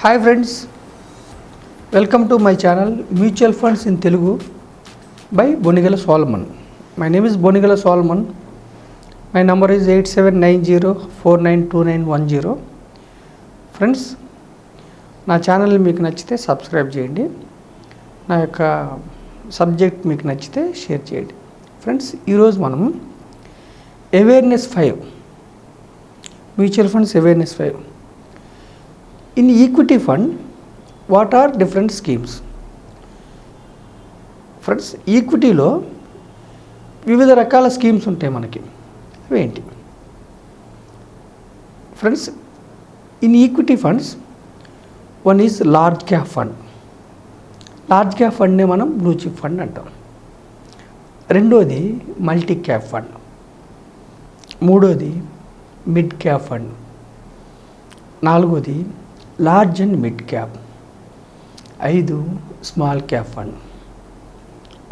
Hi friends, welcome to my channel mutual funds in Telugu by Bonigala Solomon. My name is Bonigala Solomon. My number is 8790492910. Friends, నా channel మీకు నచ్చితే subscribe చేయండి. నా యొక్క subject మీకు నచ్చితే షేర్ చేయండి. ఫ్రెండ్స్, ఈరోజు మనం awareness 5, mutual funds awareness 5. In equity fund what are different schemes? Friends, ఈక్విటీలో వివిధ రకాల స్కీమ్స్ ఉంటాయి మనకి. అవేంటి? Friends, in equity funds one is large cap fund. Large cap ఫండ్నే మనం బ్లూ చిప్ ఫండ్ అంటాం. రెండోది మల్టీ క్యాప్ ఫండ్. మూడోది మిడ్ క్యాప్ ఫండ్. నాలుగోది large and mid cap. 5 small cap fund.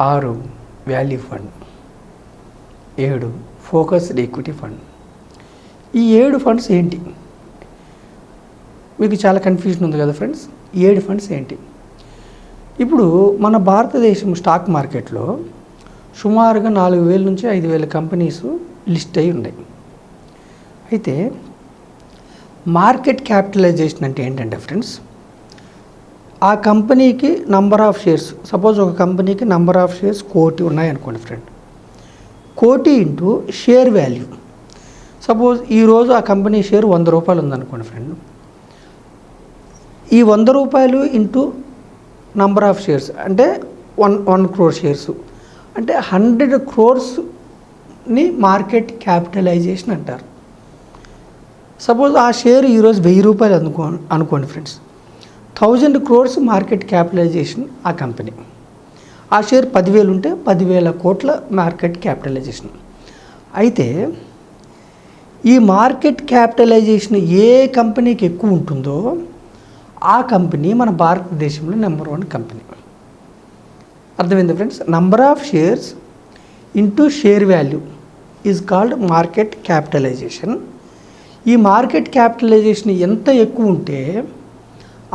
6 value fund. 7 focused equity fund. ఈ 7 funds ఏంటి? మీకు చాలా కన్ఫ్యూజన్ ఉంది కదా ఫ్రెండ్స్. 7 ఫండ్స్ ఏంటి? ఇప్పుడు మన భారతదేశం స్టాక్ మార్కెట్లో సుమారుగా 4,000 నుంచి 5,000 కంపెనీస్ లిస్ట్ అయి ఉన్నాయి. అయితే మార్కెట్ క్యాపిటలైజేషన్ అంటే ఏంటంటే ఫ్రెండ్స్, ఆ కంపెనీకి నంబర్ ఆఫ్ షేర్స్, సపోజ్ ఒక కంపెనీకి నంబర్ ఆఫ్ షేర్స్ 1,00,00,000 ఉన్నాయనుకోండి friend. 1,00,00,000 into share value. Suppose ఈరోజు ఆ కంపెనీ షేర్ 100 రూపాయలు ఉందనుకోండి ఫ్రెండ్. ఈ 100 రూపాయలు ఇంటూ నంబర్ ఆఫ్ షేర్స్ అంటే 1 crore షేర్స్ అంటే 100 crores-ని మార్కెట్ క్యాపిటలైజేషన్ అంటారు. సపోజ్ ఆ షేర్ ఈరోజు 1,000 రూపాయలు అనుకోండి ఫ్రెండ్స్. 1,000 crores మార్కెట్ క్యాపిటలైజేషన్ ఆ కంపెనీ. ఆ షేర్ 10,000 ఉంటే 10,000 కోట్ల మార్కెట్ క్యాపిటలైజేషన్. అయితే ఈ మార్కెట్ క్యాపిటలైజేషన్ ఏ కంపెనీకి ఎక్కువ ఉంటుందో ఆ కంపెనీ మన భారతదేశంలో నెంబర్ 1 కంపెనీ. అర్థమైంది friends? Number of shares into share value is called market capitalization. ఈ మార్కెట్ క్యాపిటలైజేషన్ ఎంత ఎక్కువ ఉంటే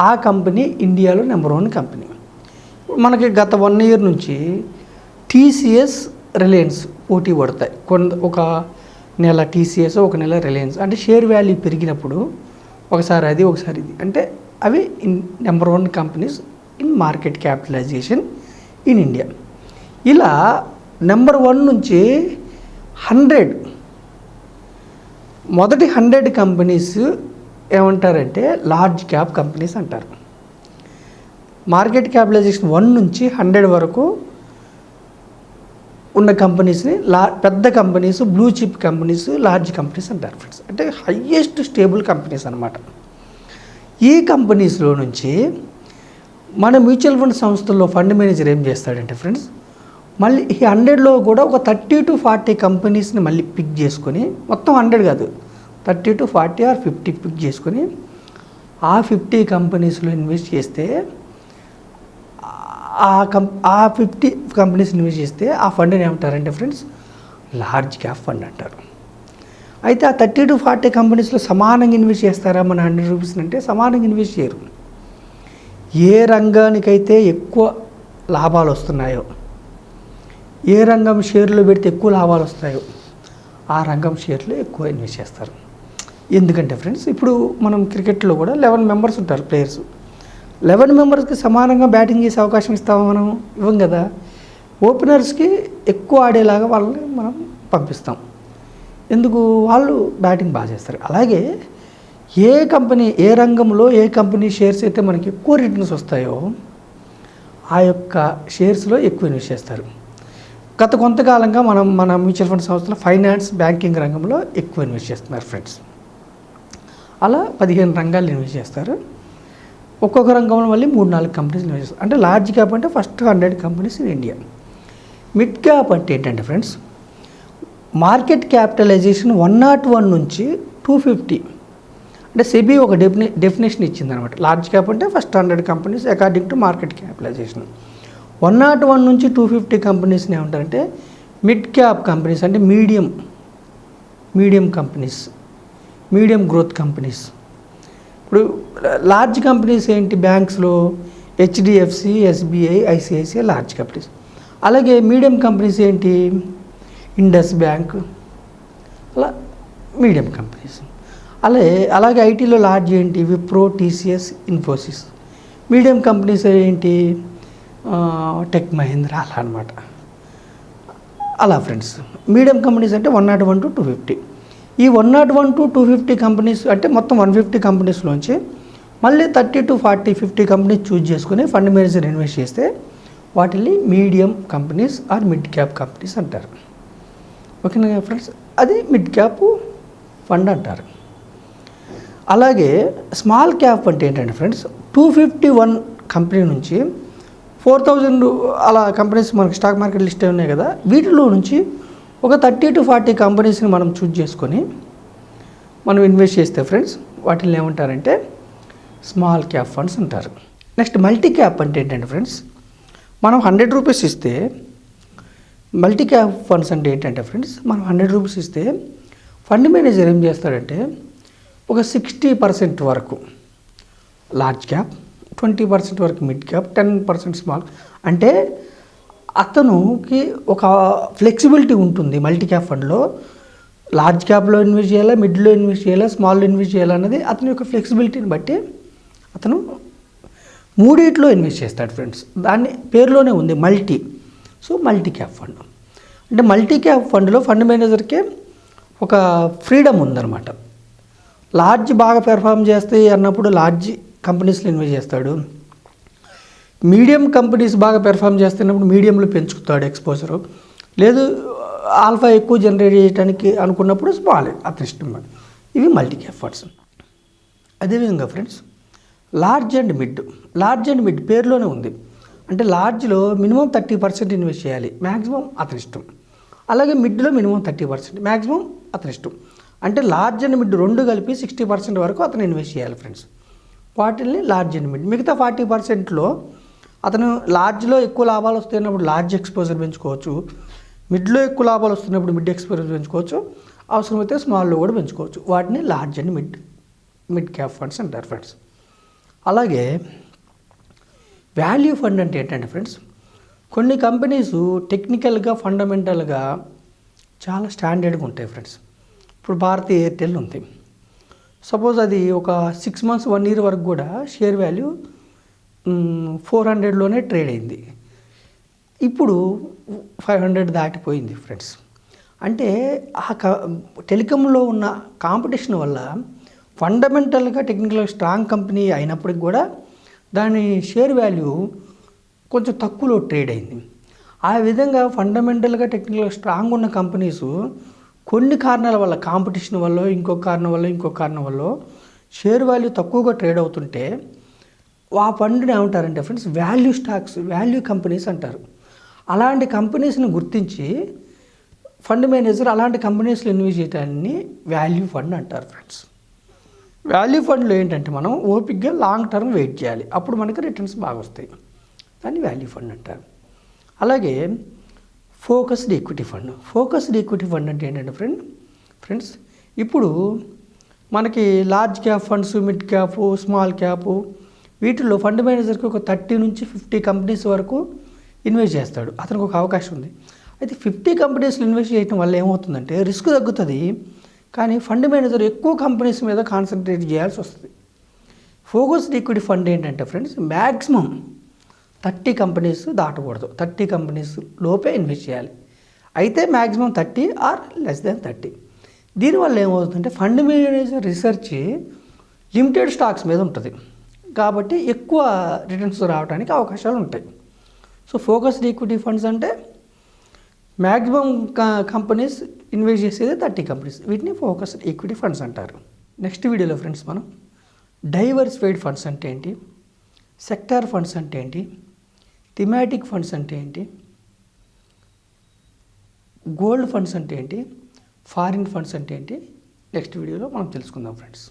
ఆ కంపెనీ ఇండియాలో నెంబర్ 1 కంపెనీ. మనకి గత 1 year నుంచి టీసీఎస్, రిలయన్స్ పోటీ పడతాయి. ఒక నెల టీసీఎస్, ఒక నెల రిలయన్స్. అంటే షేర్ వాల్యూ పెరిగినప్పుడు ఒకసారి అది, ఒకసారి ఇది. అంటే అవి number 1 companies in market capitalization in India. ఇలా నెంబర్ 1 నుంచి 100 మొదటి 100 కంపెనీస్ ఏమంటారంటే లార్జ్ క్యాప్ కంపెనీస్ అంటారు. మార్కెట్ క్యాపిటలైజేషన్ 1 నుంచి 100 వరకు ఉన్న కంపెనీస్ని పెద్ద companies, blue chip companies, large companies అంటారు ఫ్రెండ్స్. అంటే హయ్యెస్ట్ స్టేబుల్ కంపెనీస్ అన్నమాట. ఈ కంపెనీస్లో నుంచి మన మ్యూచువల్ ఫండ్ సంస్థల్లో ఫండ్ మేనేజర్ ఏం చేస్తాడంటే ఫ్రెండ్స్, మళ్ళీ ఈ 100లో కూడా ఒక 30 to 40 కంపెనీస్ని మళ్ళీ పిక్ చేసుకొని, మొత్తం 100 కాదు, 30 to 40 or 50 పిక్ చేసుకొని ఆ 50 కంపెనీస్లో ఇన్వెస్ట్ చేస్తే, ఆ 50 కంపెనీస్ ఇన్వెస్ట్ చేస్తే ఆ ఫండ్ని ఏమంటారంటే ఫ్రెండ్స్ లార్జ్ క్యాప్ ఫండ్ అంటారు. అయితే ఆ 30 to 40 కంపెనీస్లో సమానంగా ఇన్వెస్ట్ చేస్తారా మన 100 రూపీస్ అంటే? సమానంగా ఇన్వెస్ట్ చేయరు. ఏ రంగానికైతే ఎక్కువ లాభాలు వస్తున్నాయో, ఏ రంగం షేర్లో పెడితే ఎక్కువ లాభాలు వస్తాయో ఆ రంగం షేర్లో ఎక్కువ ఇన్వెస్ట్ చేస్తారు. ఎందుకంటే ఫ్రెండ్స్, ఇప్పుడు మనం క్రికెట్లో కూడా 11 members ఉంటారు ప్లేయర్స్. 11 members-కి సమానంగా బ్యాటింగ్ చేసే అవకాశం ఇస్తామా మనం? ఇవ్వం కదా. ఓపెనర్స్కి ఎక్కువ ఆడేలాగా వాళ్ళని మనం పంపిస్తాం. ఎందుకు? వాళ్ళు బ్యాటింగ్ బాగా చేస్తారు. అలాగే ఏ కంపెనీ, ఏ రంగంలో ఏ కంపెనీ షేర్స్ అయితే మనకి ఎక్కువ రిటర్న్స్ వస్తాయో ఆ యొక్క షేర్స్లో ఎక్కువ ఇన్వెస్ట్ చేస్తారు. గత కొంతకాలంగా మన మ్యూచువల్ ఫండ్ సంస్థలో ఫైనాన్స్, బ్యాంకింగ్ రంగంలో ఎక్కువ ఇన్వెస్ట్ చేస్తున్నారు ఫ్రెండ్స్. అలా 15 రంగాలు ఇన్వెస్ట్ చేస్తారు. ఒక్కొక్క రంగంలో మళ్ళీ 3-4 కంపెనీస్ ఇన్వెస్ట్ చేస్తారు. అంటే లార్జ్ క్యాప్ అంటే first 100 companies in India. Mid cap అంటే ఏంటంటే ఫ్రెండ్స్, మార్కెట్ క్యాపిటలైజేషన్ 101 నుంచి 250. అంటే సెబీ ఒక డెఫినేషన్ ఇచ్చిందనమాట. లార్జ్ క్యాప్ అంటే first 100 companies according to market capitalisation. 101 నుంచి 250 కంపెనీస్ని ఏమంటారంటే మిడ్ క్యాప్ కంపెనీస్. అంటే medium companies, medium growth companies. ఇప్పుడు లార్జ్ కంపెనీస్ ఏంటి బ్యాంక్స్లో? HDFC, SBI, ICICI large companies. అలాగే మీడియం కంపెనీస్ ఏంటి? ఇండస్ బ్యాంక్, అలా మీడియం కంపెనీస్. అలాగే ఐటీలో లార్జ్ ఏంటి? Wipro, TCS, Infosys. Medium companies ఏంటి? టెక్ మహీంద్ర, అలా అనమాట. అలా ఫ్రెండ్స్, మీడియం కంపెనీస్ అంటే 101 to 250. ఈ 101 to 250 కంపెనీస్ అంటే మొత్తం 150 కంపెనీస్లోంచి మళ్ళీ 30 to 40, 50 కంపెనీస్ చూజ్ చేసుకుని ఫండ్ మేనేజర్ ఇన్వెస్ట్ చేస్తే వాటిని medium companies or mid cap companies అంటారు. ఓకేనా ఫ్రెండ్స్? అది మిడ్ క్యాప్ ఫండ్ అంటారు. అలాగే స్మాల్ క్యాప్ అంటే ఏంటంటే ఫ్రెండ్స్, 251 కంపెనీ నుంచి 4000 అలా కంపెనీస్ మనకి స్టాక్ మార్కెట్ లిస్ట్ అయి ఉన్నాయి కదా, వీటిలో నుంచి ఒక 30 to 40 కంపెనీస్ని మనం చూజ్ చేసుకొని మనం ఇన్వెస్ట్ చేస్తే ఫ్రెండ్స్ వాటిని ఏమంటారంటే స్మాల్ క్యాప్ ఫండ్స్ అంటారు. నెక్స్ట్ మల్టీ క్యాప్ అంటే ఏంటంటే ఫ్రెండ్స్, మనం 100 రూపీస్ ఇస్తే, మల్టీ క్యాప్ ఫండ్స్ అంటే ఏంటంటే ఫ్రెండ్స్, మనం 100 రూపీస్ ఇస్తే ఫండ్ మేనేజర్ ఏం చేస్తాడంటే ఒక 60% వరకు లార్జ్ క్యాప్, 20% వరకు మిడ్ క్యాప్, 10% స్మాల్. అంటే అతనుకి ఒక ఫ్లెక్సిబిలిటీ ఉంటుంది మల్టీ క్యాప్ ఫండ్లో. లార్జ్ క్యాప్లో ఇన్వెస్ట్ చేయాలా, మిడ్లో ఇన్వెస్ట్ చేయాలా, స్మాల్లో ఇన్వెస్ట్ చేయాలన్నది అతని యొక్క ఫ్లెక్సిబిలిటీని బట్టి అతను మూడిట్లో ఇన్వెస్ట్ చేస్తాడు ఫ్రెండ్స్. దాన్ని పేరులోనే ఉంది multi. So multi cap fund అంటే మల్టీ క్యాప్ ఫండ్లో ఫండ్ మేనేజర్కే ఒక ఫ్రీడమ్ ఉందన్నమాట. లార్జ్ బాగా పెర్ఫామ్ చేస్తాయి అన్నప్పుడు లార్జ్ కంపెనీస్లో ఇన్వెస్ట్ చేస్తాడు. మీడియం కంపెనీస్ బాగా పెర్ఫామ్ చేస్తున్నప్పుడు మీడియంలో పెంచుతాడు ఎక్స్పోజరు. లేదు ఆల్ఫా ఎక్కువ జనరేట్ చేయడానికి అనుకున్నప్పుడు స్మాల్, అతని ఇష్టం. ఇవి మల్టీ క్యాప్ ఫండ్స్. అదేవిధంగా ఫ్రెండ్స్ లార్జ్ అండ్ మిడ్ పేరులోనే ఉంది. అంటే లార్జ్లో మినిమం 30% ఇన్వెస్ట్ చేయాలి, మ్యాక్సిమం అతని ఇష్టం. అలాగే మిడ్లో మినిమం 30%, మ్యాక్సిమం అతని ఇష్టం. అంటే లార్జ్ అండ్ మిడ్ రెండు కలిపి 60% వరకు అతను ఇన్వెస్ట్ చేయాలి ఫ్రెండ్స్. వాటిని లార్జ్ అండ్ మిడ్. మిగతా 40%లో అతను లార్జ్లో ఎక్కువ లాభాలు వస్తున్నప్పుడు లార్జ్ ఎక్స్పోజర్ పెంచుకోవచ్చు, మిడ్లో ఎక్కువ లాభాలు వస్తున్నప్పుడు మిడ్ ఎక్స్పోజర్ పెంచుకోవచ్చు, అవసరమైతే స్మాల్లో కూడా పెంచుకోవచ్చు. వాటిని large and mid cap funds అంటారు ఫ్రెండ్స్. అలాగే వాల్యూ ఫండ్ అంటే ఏంటంటే ఫ్రెండ్స్, కొన్ని కంపెనీస్ టెక్నికల్గా ఫండమెంటల్గా చాలా స్టాండర్డ్గా ఉంటాయి ఫ్రెండ్స్. ఇప్పుడు భారతీ ఎయిర్టెల్ ఉంది. సపోజ్ అది ఒక 6 months 1 year వరకు కూడా షేర్ వాల్యూ 400లోనే ట్రేడ్ అయింది. ఇప్పుడు 500 దాటిపోయింది ఫ్రెండ్స్. అంటే టెలికాంలో ఉన్న కాంపిటీషన్ వల్ల ఫండమెంటల్గా టెక్నికల్గా స్ట్రాంగ్ కంపెనీ అయినప్పటికి కూడా దాని షేర్ వాల్యూ కొంచెం తక్కువలో ట్రేడ్ అయింది. ఆ విధంగా ఫండమెంటల్గా టెక్నికల్గా స్ట్రాంగ్ ఉన్న కంపెనీస్ కొన్ని కారణాల వల్ల, కాంపిటీషన్ వల్ల, ఇంకొక కారణం వల్ల షేర్ వాల్యూ తక్కువగా ట్రేడ్ అవుతుంటే ఆ ఫండ్ని ఏమంటారంటే friends value stocks, value companies అంటారు. అలాంటి కంపెనీస్ని గుర్తించి ఫండ్ మేనేజర్ అలాంటి కంపెనీస్లో ఇన్వెస్ట్ చేయడాన్ని వాల్యూ ఫండ్ అంటారు ఫ్రెండ్స్. వాల్యూ ఫండ్లో ఏంటంటే మనం ఓపిక్గా లాంగ్ టర్మ్ వెయిట్ చేయాలి, అప్పుడు మనకి రిటర్న్స్ బాగా వస్తాయి. దాన్ని వాల్యూ ఫండ్ అంటారు. అలాగే ఫోకస్డ్ ఈక్విటీ ఫండ్ అంటే ఏంటంటే ఫ్రెండ్స్ ఇప్పుడు మనకి large cap funds, mid cap, small cap వీటిల్లో ఫండ్ మేనేజర్కి ఒక 30 నుంచి 50 కంపెనీస్ వరకు ఇన్వెస్ట్ చేస్తాడు. అతనికి ఒక అవకాశం ఉంది. అయితే 50 కంపెనీస్లో ఇన్వెస్ట్ చేయడం వల్ల ఏమవుతుందంటే రిస్క్ తగ్గుతుంది, కానీ ఫండ్ మేనేజర్ ఎక్కువ కంపెనీస్ మీద కాన్సన్ట్రేట్ చేయాల్సి వస్తుంది. ఫోకస్డ్ ఈక్విటీ ఫండ్ ఏంటంటే ఫ్రెండ్స్ మ్యాక్సిమం 30 కంపెనీస్ దాటకూడదు, 30 కంపెనీస్ లోపే ఇన్వెస్ట్ చేయాలి. అయితే మ్యాక్సిమం 30 ఆర్ లెస్ దాన్ 30. దీనివల్ల ఏమవుతుందంటే fund manager research limited stocks మీద ఉంటుంది కాబట్టి ఎక్కువ రిటర్న్స్ రావడానికి అవకాశాలు ఉంటాయి. సో ఫోకస్డ్ ఈక్విటీ ఫండ్స్ అంటే మ్యాక్సిమం కంపెనీస్ ఇన్వెస్ట్ చేసేది 30 కంపెనీస్, వీటిని ఫోకస్డ్ ఈక్విటీ ఫండ్స్ అంటారు. నెక్స్ట్ వీడియోలో ఫ్రెండ్స్ మనం డైవర్సిఫైడ్ ఫండ్స్ అంటే ఏంటి, సెక్టార్ ఫండ్స్ అంటే ఏంటి, థిమాటిక్ ఫండ్స్ అంటే ఏంటి, గోల్డ్ ఫండ్స్ అంటే ఏంటి, ఫారిన్ ఫండ్స్ అంటే ఏంటి నెక్స్ట్ వీడియోలో మనం తెలుసుకుందాం ఫ్రెండ్స్.